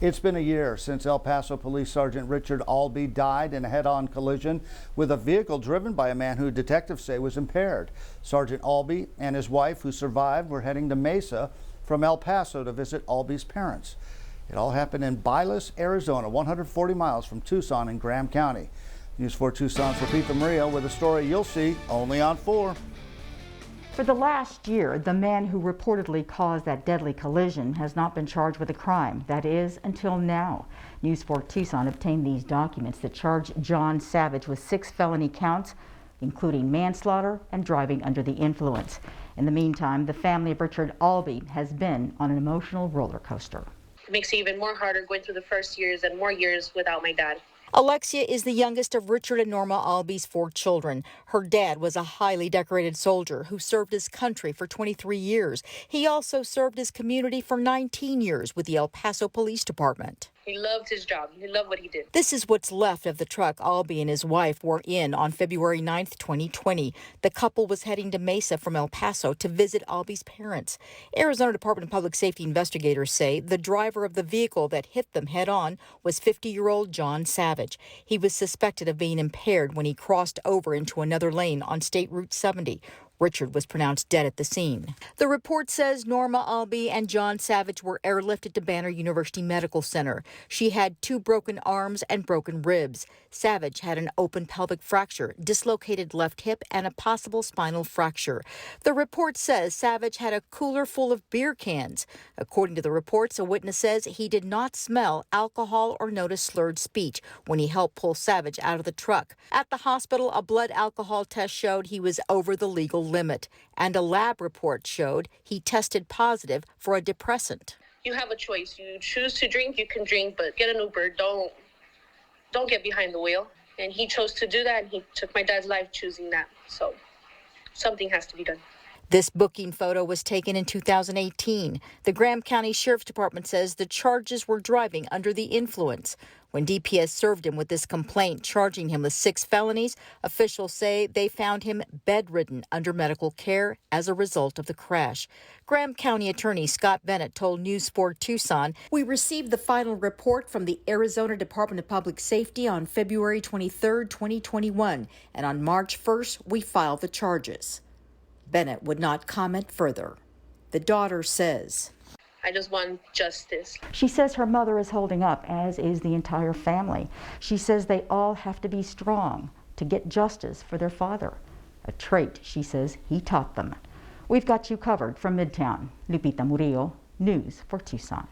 It's been a year since El Paso Police Sergeant Richard Albee died in a head-on collision with a vehicle driven by a man who detectives say was impaired. Sergeant Albee and his wife, who survived, were heading to Mesa from El Paso to visit Albee's parents. It all happened in Bailes, Arizona, 140 miles from Tucson in Graham County. News 4 Tucson's Lupita Murillo with a story you'll see only on 4. For the last year, the man who reportedly caused that deadly collision has not been charged with a crime. That is, until now. News 4 Tucson obtained these documents that charge John Savage with 6 felony counts, including manslaughter and driving under the influence. In the meantime, the family of Richard Albee has been on an emotional roller coaster. It makes it even more harder going through the first years and more years without my dad. Alexia is the youngest of Richard and Norma Albee's 4 children. Her dad was a highly decorated soldier who served his country for 23 years. He also served his community for 19 years with the El Paso Police Department. He loved his job. He loved what he did. This is what's left of the truck Albee and his wife were in on February 9th, 2020. The couple was heading to Mesa from El Paso to visit Albee's parents. Arizona Department of Public Safety investigators say the driver of the vehicle that hit them head-on was 50-year-old John Savage. He was suspected of being impaired when he crossed over into another lane on State Route 70. Richard was pronounced dead at the scene. The report says Norma Albee and John Savage were airlifted to Banner University Medical Center. She had 2 broken arms and broken ribs. Savage had an open pelvic fracture, dislocated left hip, and a possible spinal fracture. The report says Savage had a cooler full of beer cans. According to the reports, a witness says he did not smell alcohol or notice slurred speech when he helped pull Savage out of the truck. At the hospital, a blood alcohol test showed he was over the legal limit, and a lab report showed he tested positive for a depressant. You have a choice. You choose to drink, you can drink, but get an Uber. Don't get behind the wheel. And he chose to do that, and he took my dad's life choosing that. So something has to be done. This booking photo was taken in 2018. The Graham County Sheriff's Department says the charges were driving under the influence. When DPS served him with this complaint, charging him with 6 felonies, officials say they found him bedridden under medical care as a result of the crash. Graham County Attorney Scott Bennett told News 4 Tucson, "We received the final report from the Arizona Department of Public Safety on February 23, 2021, and on March 1st, we filed the charges." Bennett would not comment further. The daughter says, I just want justice. She says her mother is holding up, as is the entire family. She says they all have to be strong to get justice for their father, a trait she says he taught them. We've got you covered from Midtown. Lupita Murillo, News 4 Tucson.